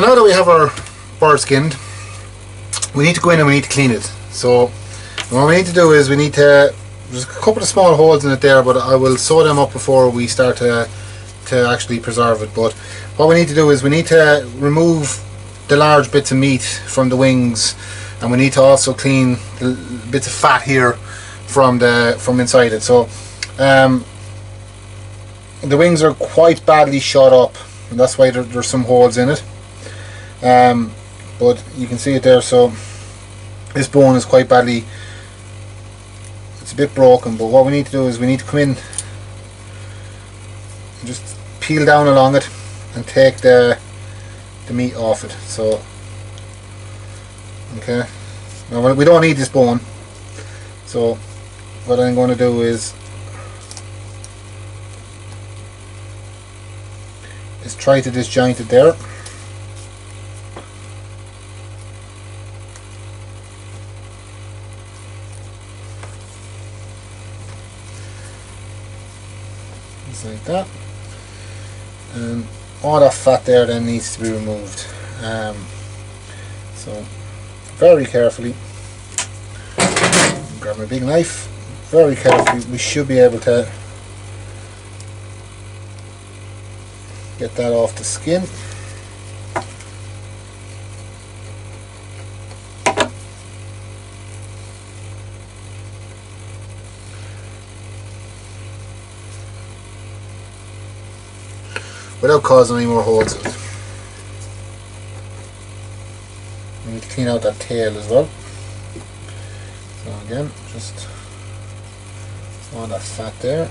So now that we have our bird skinned, we need to go in and we need to clean it. So what we need to do is we need to, there's a couple of small holes in it there, but I will sew them up before we start to actually preserve it. But what we need to do is we need to remove the large bits of meat from the wings, and we need to also clean the bits of fat here from inside it. So the wings are quite badly shot up, and that's why there's some holes in it. But you can see it there. So this bone is quite badly, it's a bit broken, but what we need to do is we need to come in and just peel down along it and take the meat off it. So okay, now we don't need this bone, so what I'm going to do is try to disjoint it there. Just like that, and all that fat there then needs to be removed. So very carefully, grab my big knife, very carefully, we should be able to get that off the skin. Without causing any more holes in it. We need to clean out that tail as well. So again, just all that fat there.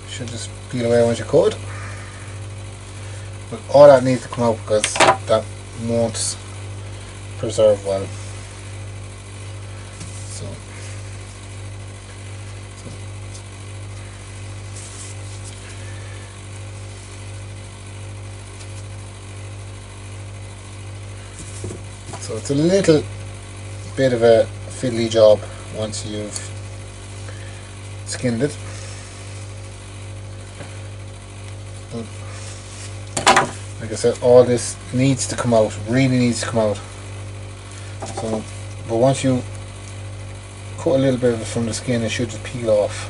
Should just peel away once you could. But all that needs to come out because that won't preserve well. So it's a little bit of a fiddly job once you've skinned it. But like I said, all this needs to come out, really needs to come out. So, but once you cut a little bit of it from the skin, it should just peel off.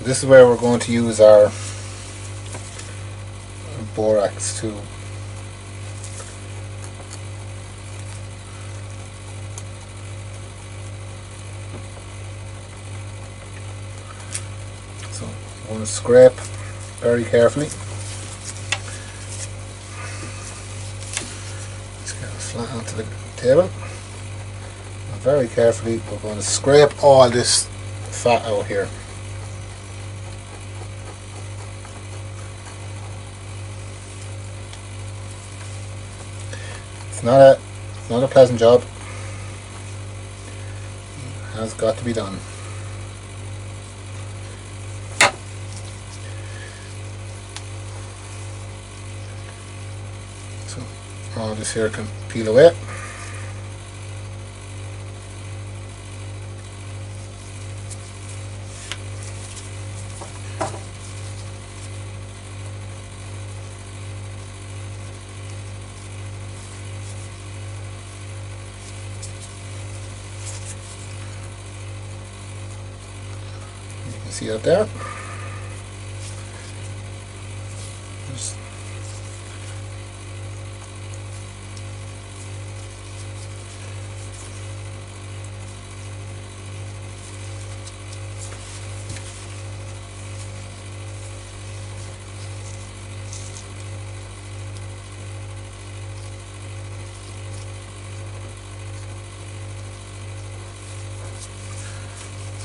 This is where we're going to use our borax too. So I'm going to scrape very carefully. Just get it flat onto the table. And very carefully we're going to scrape all this fat out here. It's not a pleasant job. It has got to be done. So all this here can peel away. See that there? Just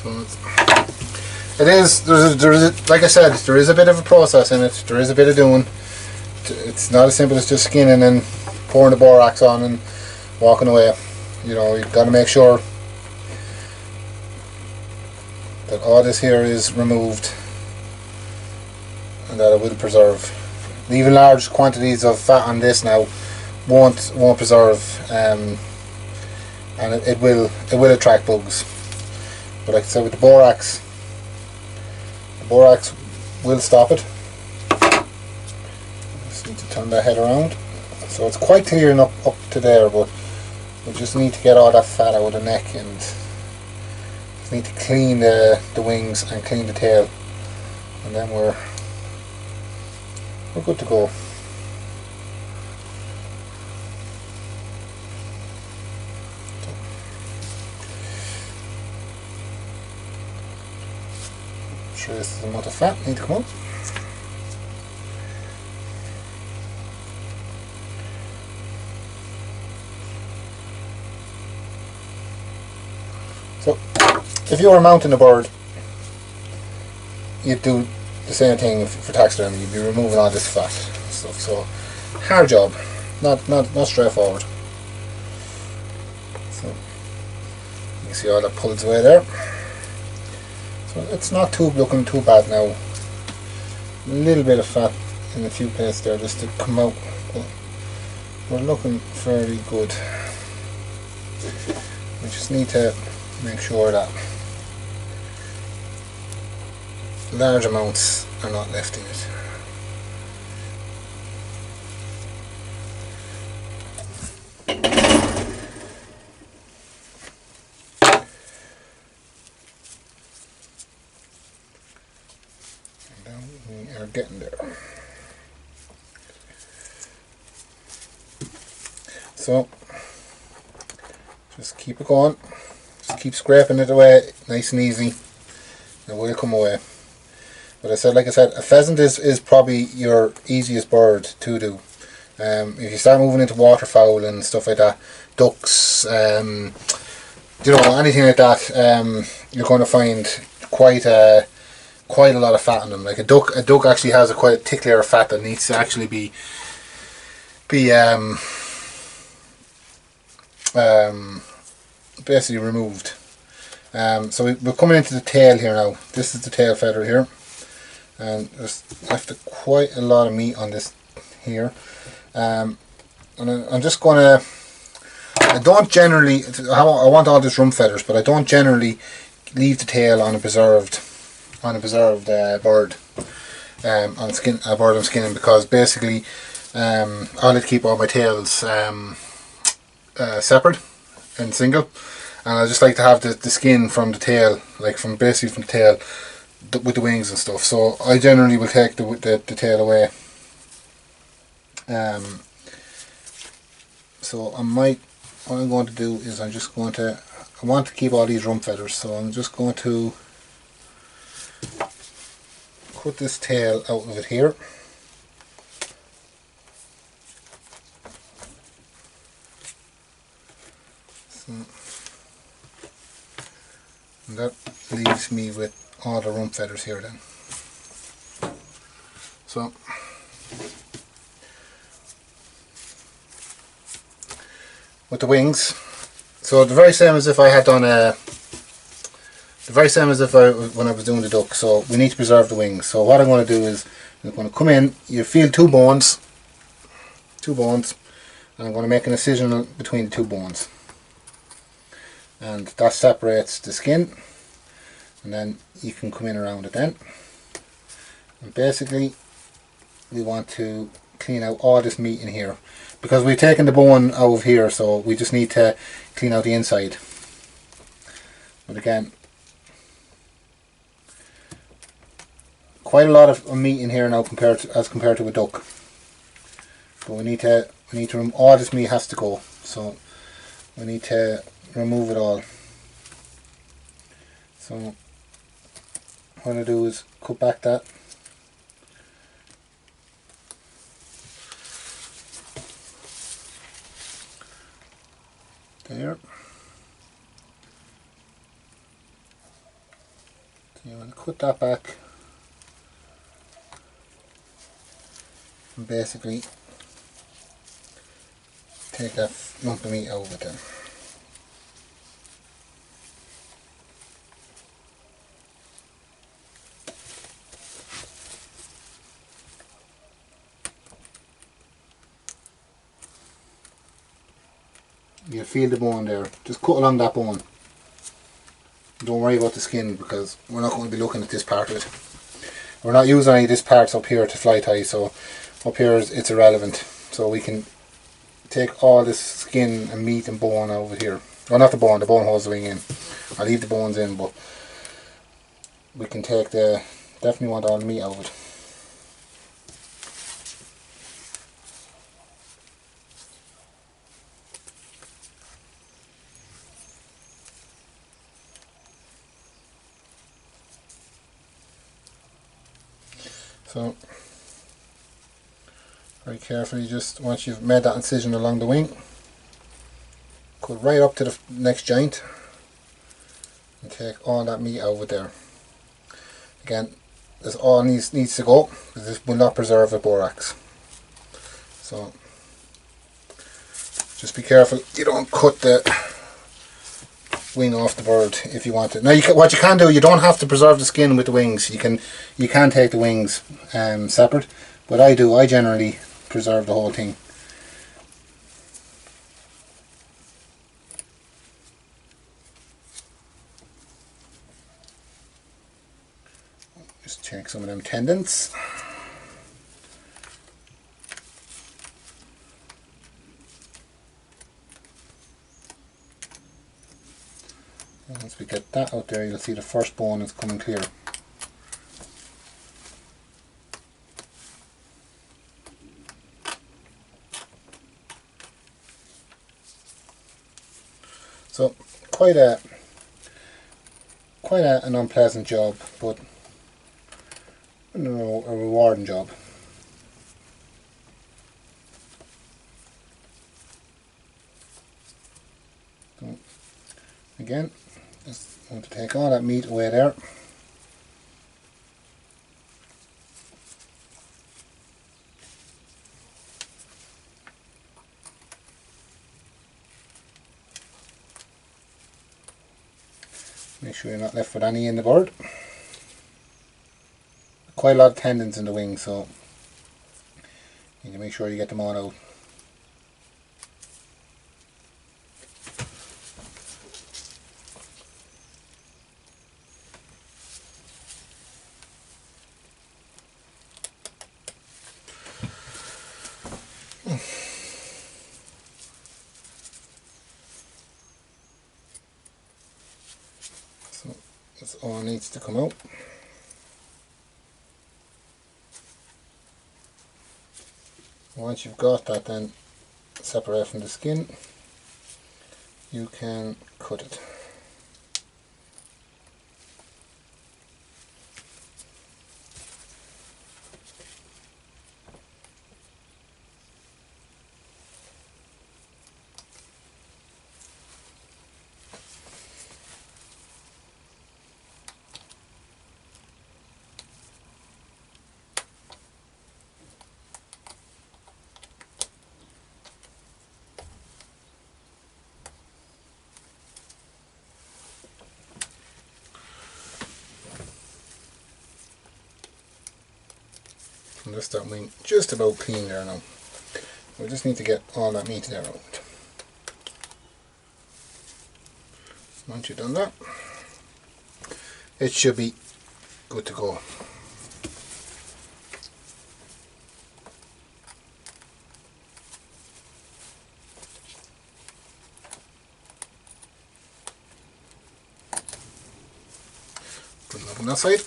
so it's like I said, there is a bit of a process in it, there is a bit of doing. It's not as simple as just skinning and pouring the borax on and walking away. You know, you've got to make sure that all this here is removed and that it will preserve. Even large quantities of fat on this now won't preserve. and it will attract bugs. But like I said, with the borax will stop it. Just need to turn that head around. So it's quite clear enough up to there, but we just need to get all that fat out of the neck, and just need to clean the wings and clean the tail, and then we're good to go. Sure, this is the amount of fat need to come up. So, if you were mounting a bird, you'd do the same thing for taxidermy. You'd be removing all this fat stuff. So, hard job, not straightforward. So, you can see all that pulls away there. So it's not looking too bad now. A little bit of fat in a few places there just to come out, but we're looking fairly good. We just need to make sure that large amounts are not left in it. We are getting there. So just keep it going, just keep scraping it away nice and easy. It will come away. But like I said, a pheasant is probably your easiest bird to do. If you start moving into waterfowl and stuff like that, ducks, anything like that, you're going to find quite a lot of fat in them. Like a duck actually has quite a thick layer of fat that needs to actually be basically removed. So we're coming into the tail here now. This is the tail feather here, and there's left quite a lot of meat on this here. And I'm just gonna. I don't generally. I want all this rump feathers, but I don't generally leave the tail on a preserved bird. On a bird I'm skinning, because basically I like to keep all my tails separate and single, and I just like to have the skin from the tail, like from the tail with the wings and stuff. So I generally will take the tail away. So what I'm going to do is I want to keep all these rump feathers, so I'm just going to cut this tail out of it here. So, and that leaves me with all the rump feathers here then. So with the wings, so the very same as if I had done when I was doing the duck. So we need to preserve the wings. So what I'm going to do is I'm going to come in. You feel two bones, and I'm going to make an incision between the two bones, and that separates the skin, and then you can come in around it then. And basically we want to clean out all this meat in here, because we've taken the bone out of here, so we just need to clean out the inside. But again, quite a lot of meat in here now compared to a duck. But we need to remove all this meat. Has to go, so we need to remove it all. So what I do is cut back that. There. So you want to cut that back and basically take that lump of meat out of it then. You can feel the bone there. Just cut along that bone. Don't worry about the skin because we're not going to be looking at this part of it. We're not using any of this parts up here to fly tie, so up here it's irrelevant. So we can take all this skin and meat and bone out of it here. Well, not the bone holds the wing in. I'll leave the bones in, but we can take definitely want all the meat out of it. So, very carefully, just once you've made that incision along the wing, cut right up to the next joint and take all that meat out of it there. Again, this all needs to go because this will not preserve the borax. So, just be careful you don't cut the wing off the bird if you want it. Now, what you can do, you don't have to preserve the skin with the wings. You can take the wings separate, but I generally preserve the whole thing. Just take some of them tendons. Once we get that out there, you'll see the first bone is coming clear. So quite an unpleasant job, but a rewarding job. So again, just want to take all that meat away there. Make sure you're not left with any in the bird. Quite a lot of tendons in the wing, so you need to make sure you get them all out. So that's all needs to come out. Once you've got that then separate from the skin, you can cut it. And just that wing just about clean there now. We just need to get all that meat there out. Once you've done that, it should be good to go. Put it up on that side.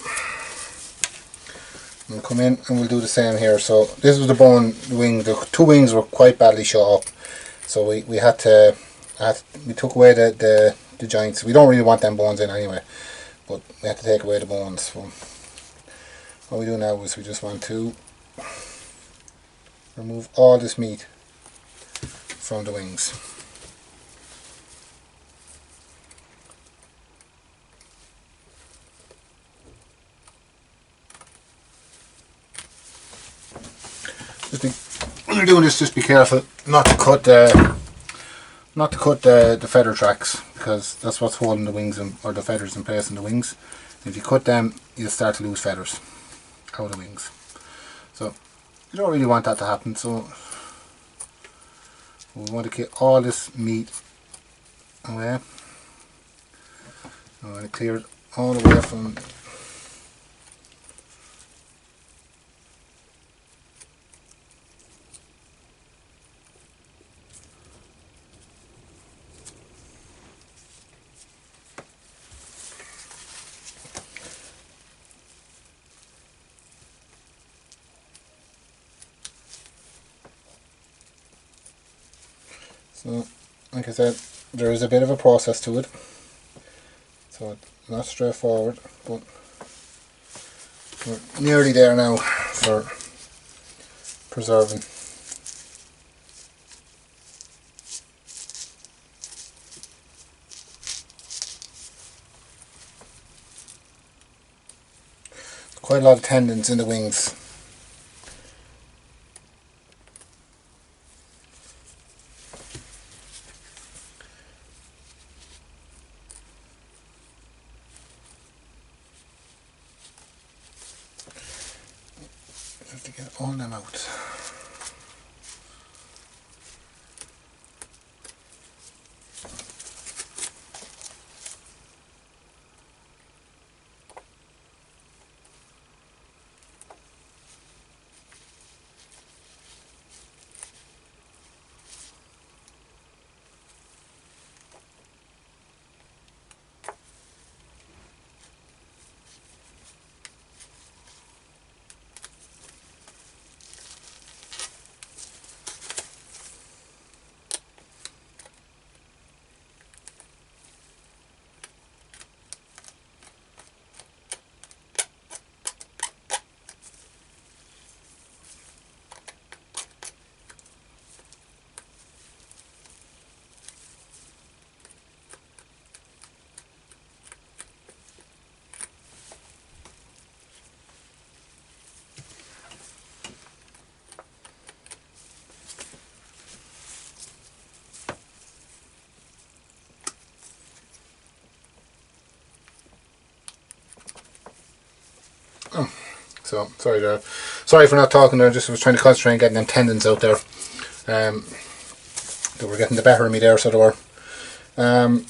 We'll come in and we'll do the same here. So this was the bone wing. The two wings were quite badly shot up, so we took away the joints. We don't really want them bones in anyway, but we had to take away the bones. So what we do now is we just want to remove all this meat from the wings. When you're doing this, just be careful not to cut the feather tracks, because that's what's holding the wings or the feathers in place in the wings. If you cut them, you'll start to lose feathers out of the wings. So you don't really want that to happen. So we want to get all this meat away. I'm going to clear it all the way from. So, like I said, there is a bit of a process to it, so it's not straightforward, but we're nearly there now for preserving. Quite a lot of tendons in the wings. Have to get all them out. Oh, so sorry there. Sorry for not talking there. Just was trying to concentrate on getting them tendons out there. They were getting the better of me there, so they were. And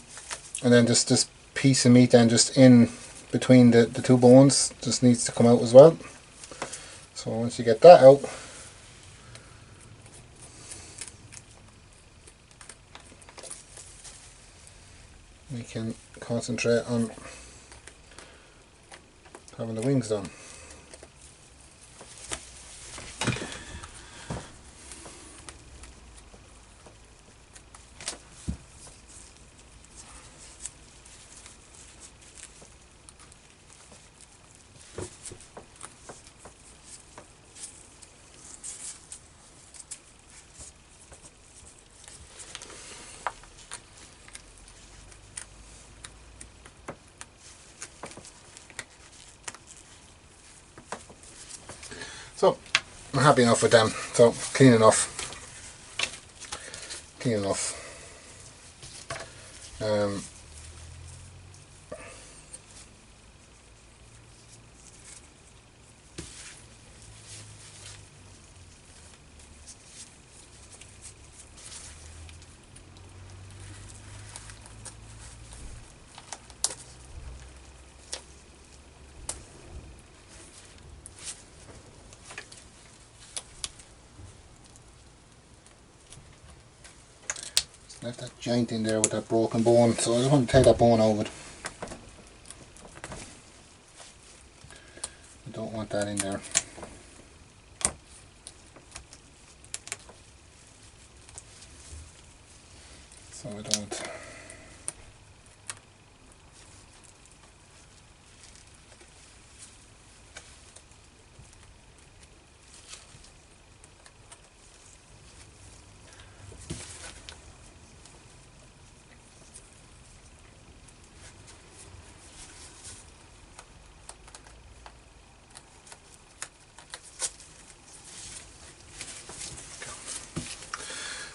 then just this piece of meat then just in between the two bones just needs to come out as well. So once you get that out, we can concentrate on having the wings done. So I'm happy enough with them. So clean enough. Clean enough. Left that joint in there with that broken bone, so I just want to take that bone out of it. I don't want that in there. So I don't.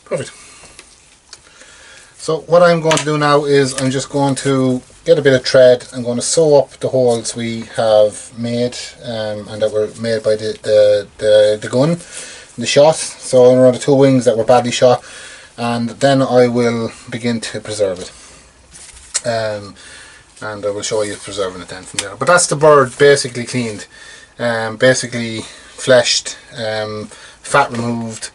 Perfect. So what I'm going to do now is I'm just going to get a bit of thread. I'm going to sew up the holes we have made and that were made by the gun, the shot. So around the two wings that were badly shot, and then I will begin to preserve it. and I will show you preserving it then from there. But that's the bird basically cleaned, basically fleshed, fat removed,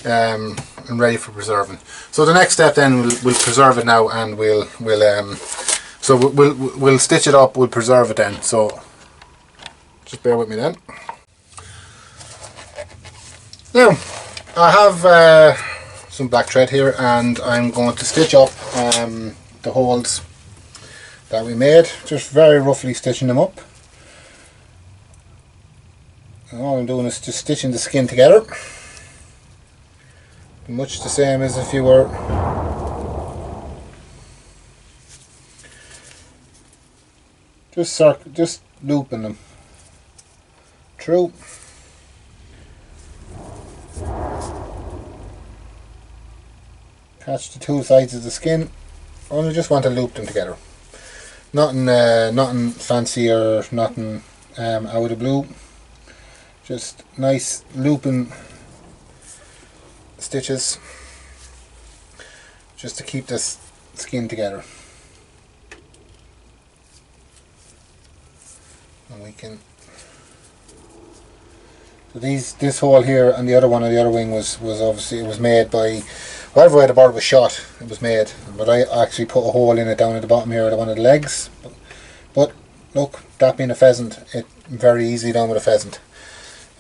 and ready for preserving. So the next step then, we'll preserve it now, and we'll stitch it up, we'll preserve it then. So just bear with me then. Now I have some black thread here, and I'm going to stitch up the holes that we made, just very roughly stitching them up. And all I'm doing is just stitching the skin together, much the same as if you were just looping them through. Catch the two sides of the skin. Only just want to loop them together. Nothing fancy or nothing out of the blue. Just nice looping stitches, just to keep this skin together. And we can. So this hole here and the other one on the other wing was obviously, it was made by whatever way the bird was shot. It was made, but I actually put a hole in it down at the bottom here at one of the legs. But look, that being a pheasant, it very easily done with a pheasant.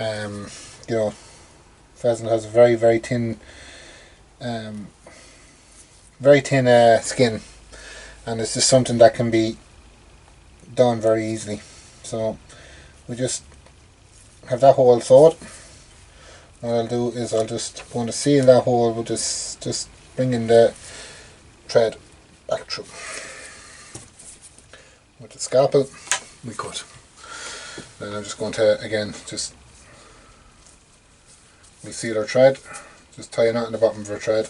You know, pheasant has a very thin, skin, and it's just something that can be done very easily. So we just have that hole sewed. What I'll do is I'll just want to seal that hole with just bringing the thread back through. With the scalpel we cut. Then I'm just going to again just we seal our thread, just tie a knot in the bottom of our thread.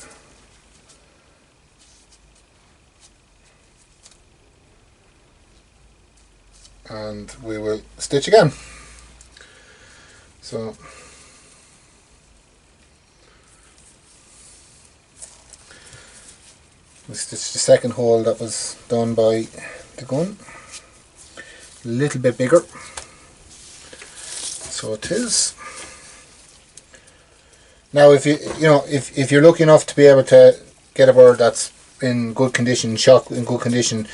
And we will stitch again. So we stitched the second hole that was done by the gun, a little bit bigger, so it is. Now if if you're lucky enough to be able to get a bird that's in good condition, shot in good condition,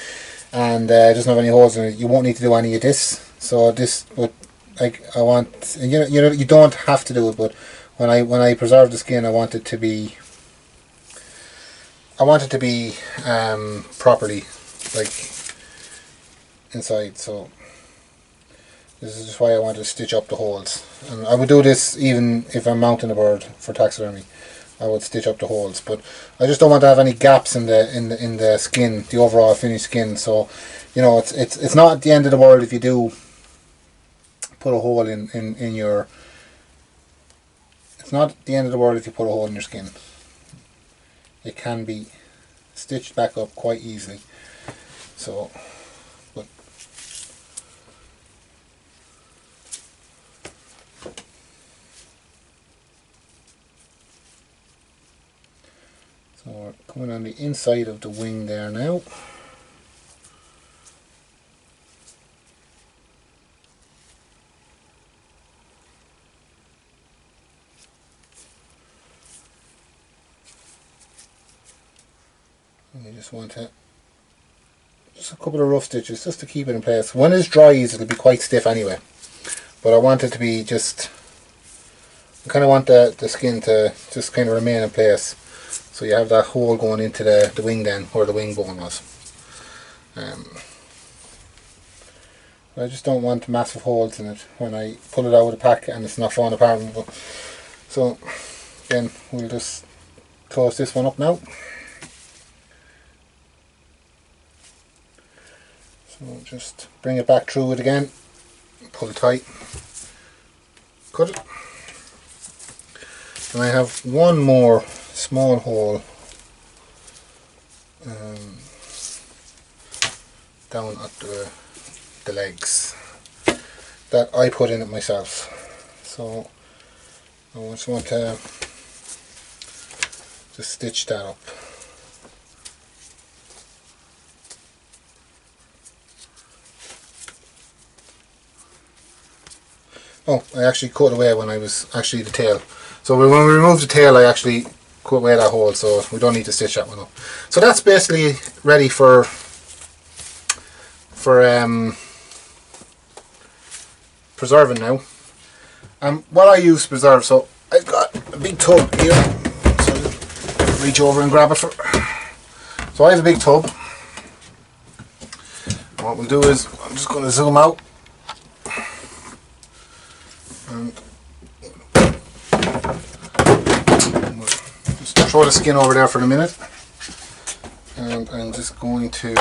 and doesn't have any holes in it, you won't need to do any of this. So this would, like, I want, you don't have to do it, but when I preserve the skin, I want it to be properly, like, inside. So this is just why I want to stitch up the holes, and I would do this even if I'm mounting a bird for taxidermy. I would stitch up the holes, but I just don't want to have any gaps in the skin, the overall finished skin. So it's not the end of the world if you do put a hole in your. It's not the end of the world if you put a hole in your skin. It can be stitched back up quite easily. So, but so we're coming on the inside of the wing there now. You just want to, just a couple of rough stitches just to keep it in place. When it's dries, it'll be quite stiff anyway, but I want it to be just, I kind of want the skin to just kind of remain in place, so you have that hole going into the wing then, where the wing bone was. I just don't want massive holes in it when I pull it out of the pack and it's not falling apart. So again, we'll just close this one up now. So just bring it back through it again, pull it tight, cut it. And I have one more small hole down at the legs that I put in it myself. So I just want to just stitch that up. Oh, I actually cut away when I was actually the tail. So when we removed the tail, I actually cut away that hole, so we don't need to stitch that one up. So that's basically ready for preserving now. What I use to preserve, so I've got a big tub here. So I'll reach over and grab it. So I have a big tub. What we'll do is, I'm just going to zoom out. And we'll just throw the skin over there for a minute. And I'm just going to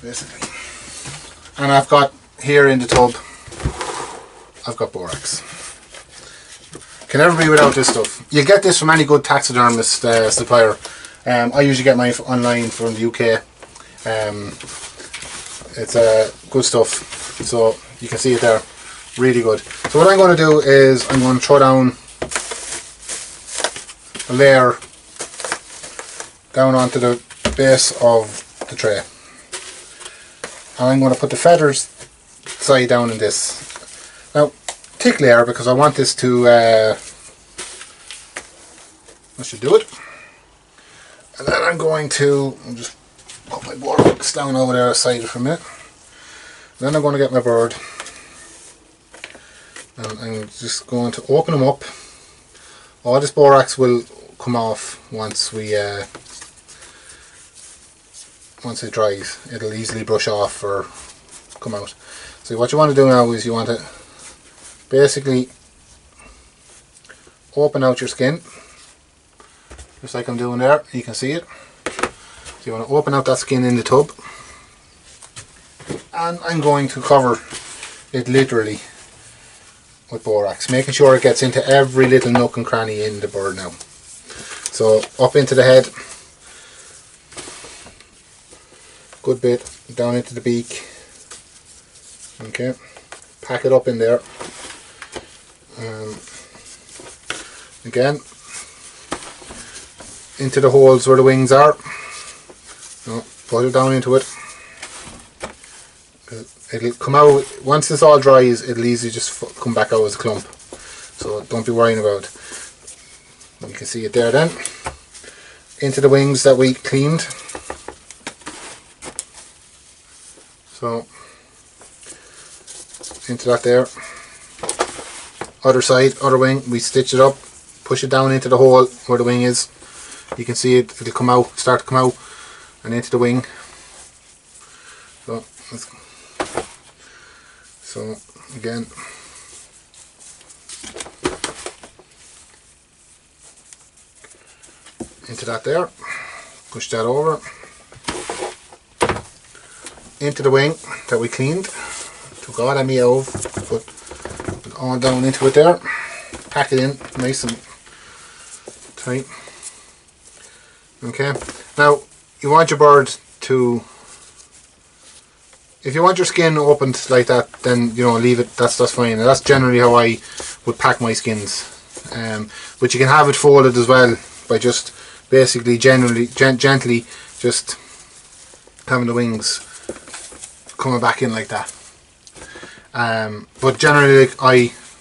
basically, and I've got here in the tub, I've got borax. Can never be without this stuff. You get this from any good taxidermist supplier. I usually get mine online from the UK. It's good stuff. So you can see it there, really good. So what I'm going to do is I'm going to throw down a layer down onto the base of the tray. And I'm going to put the feathers side down in this. Now, thick layer because I want this to, I should do it. And then I'm going to just put my borax down over there aside for a minute. Then I'm going to get my bird. And I'm just going to open them up. All this borax will come off once it dries. It'll easily brush off or come out. So what you want to do now is you want to basically open out your skin, just like I'm doing there. You can see it. So you want to open out that skin in the tub, and I'm going to cover it literally with borax, making sure it gets into every little nook and cranny in the bird now. So up into the head, good bit down into the beak. Okay, pack it up in there. Again, into the holes where the wings are. No, put it down into it. It'll come out, once this all dries, it'll easily just come back out as a clump. So don't be worrying about it. You can see it there then. Into the wings that we cleaned. So, into that there. Other side, other wing, we stitch it up, push it down into the hole where the wing is. You can see it, it'll come out, start to come out, and into the wing. So again, into that there, push that over, into the wing that we cleaned, took all that meat out, put it all down into it there, pack it in nice and tight. Okay, now you want your bird to, if you want your skin opened like that, then you know, leave it, that's fine, and that's generally how I would pack my skins. But you can have it folded as well by just basically gently just having the wings coming back in like that. But generally,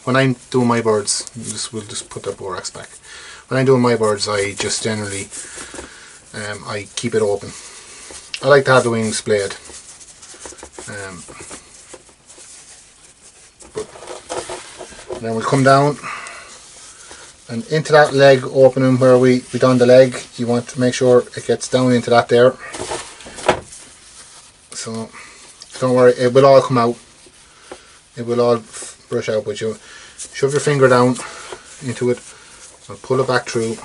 when I'm doing my birds, we'll just put the borax back. When I'm doing my birds, I just generally I keep it open. I like to have the wings splayed. But then we'll come down and into that leg opening where we done the leg. You want to make sure it gets down into that there. So don't worry, it will all come out. It will all brush out, but you shove your finger down into it and pull it back through.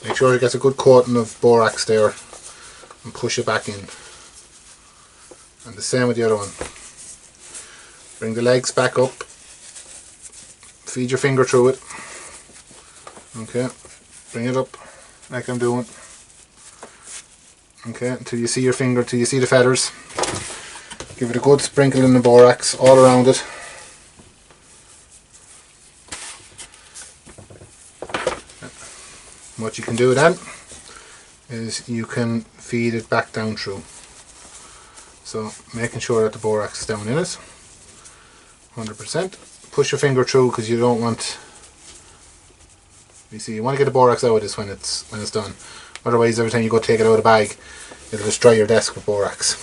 Make sure it gets a good coating of borax there and push it back in. And the same with the other one. Bring the legs back up. Feed your finger through it. Okay. Bring it up like I'm doing. Okay, until you see your finger, till you see the feathers. Give it a good sprinkle in the borax all around it. What you can do then is you can feed it back down through. So making sure that the borax is down in it. 100%. Push your finger through because you don't want. You see, you want to get the borax out of this when it's done. Otherwise, every time you go take it out of the bag, it'll destroy your desk with borax.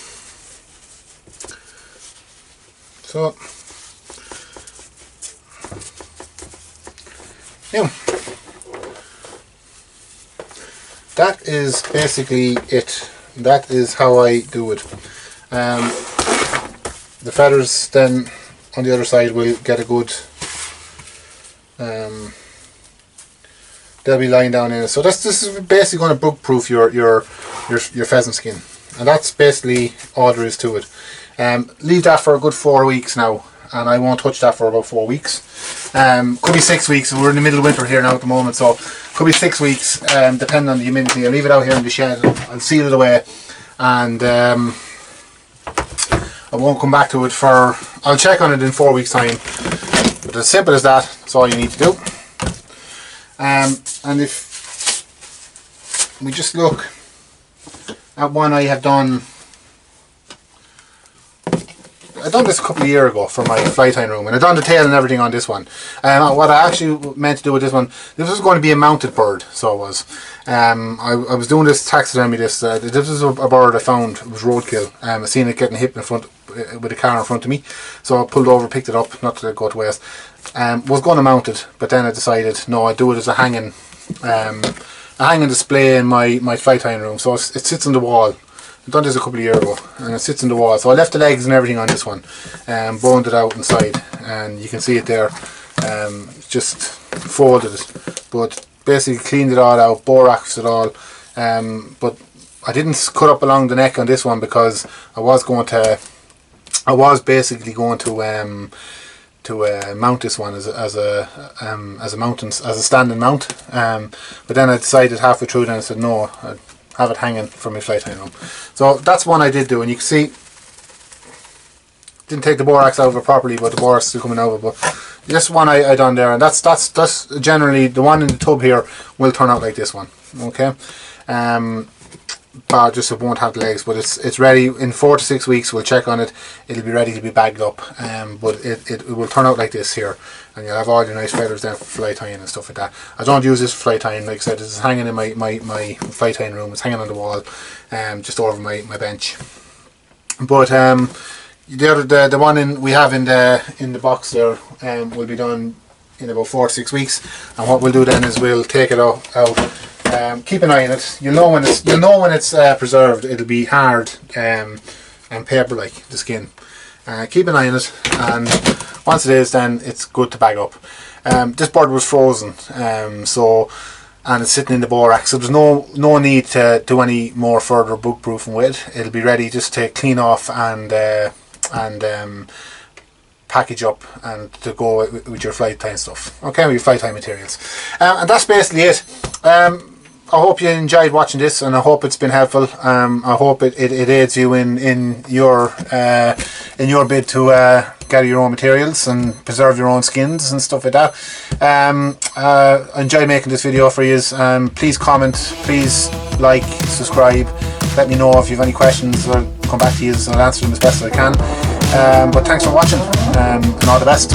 So, yeah, that is basically it. That is how I do it. The feathers then on the other side will get a good. They'll be lying down in it. So this is basically going to bug proof your pheasant skin, and that's basically all there is to it. Leave that for a good 4 weeks now, and I won't touch that for about 4 weeks. Could be 6 weeks. We're in the middle of winter here now at the moment, so could be 6 weeks, depending on the humidity. I'll leave it out here in the shed. I'll seal it away, and I won't come back to it for. I'll check on it in 4 weeks' time. But as simple as that, that's all you need to do. And if we just look at one I have done. I done this a couple of years ago for my fly tying room, and I done the tail and everything on this one. What I actually meant to do with this one, this was going to be a mounted bird, so it was. I was doing this taxidermy. This was a bird I found. It was roadkill. I seen it getting hit in front with a car in front of me, so I pulled over, picked it up, not to let it go to waste. Was going to mount it, but then I decided no, I'd do it as a hanging display in my fly tying room. So it sits on the wall. I've done this a couple of years ago, and it sits in the wall. So I left the legs and everything on this one, boned it out inside, and you can see it there. Just folded it, but basically cleaned it all out, boraxed it all. But I didn't cut up along the neck on this one because I was basically going to mount this one as a standing mount. But then I decided halfway through, then I said no. I'd have it hanging from my fly tying room. So that's one I did do, and you can see didn't take the borax out of it properly, but the borax is still coming out of it. But this one I done there, and that's generally the one in the tub here will turn out like this one. Okay, but just it won't have the legs, but it's ready in 4 to 6 weeks. We'll check on it. It'll be ready to be bagged up. But it will turn out like this here, and you'll have all your nice feathers there for fly tying and stuff like that. I don't use this for fly tying, like I said. This is hanging in my fly tying room. It's hanging on the wall, just over my bench. But the one we have in the box there will be done in about 4 to 6 weeks. And what we'll do then is we'll take it out. Keep an eye on it. You'll know when it's preserved. It'll be hard and paper-like, the skin. Keep an eye on it, and once it is, then it's good to bag up. This bird was frozen, and it's sitting in the borax, so there's no need to do any more further bug proofing with it. It'll be ready just to clean off and package up and to go with your fly tying stuff. Okay, with your fly tying materials, and that's basically it. I hope you enjoyed watching this, and I hope it's been helpful. I hope it aids you in your bid to gather your own materials and preserve your own skins and stuff like that. I enjoy making this video for you. Please comment, please like, subscribe. Let me know if you have any questions. I'll come back to you and I'll answer them as best as I can. But thanks for watching, and all the best.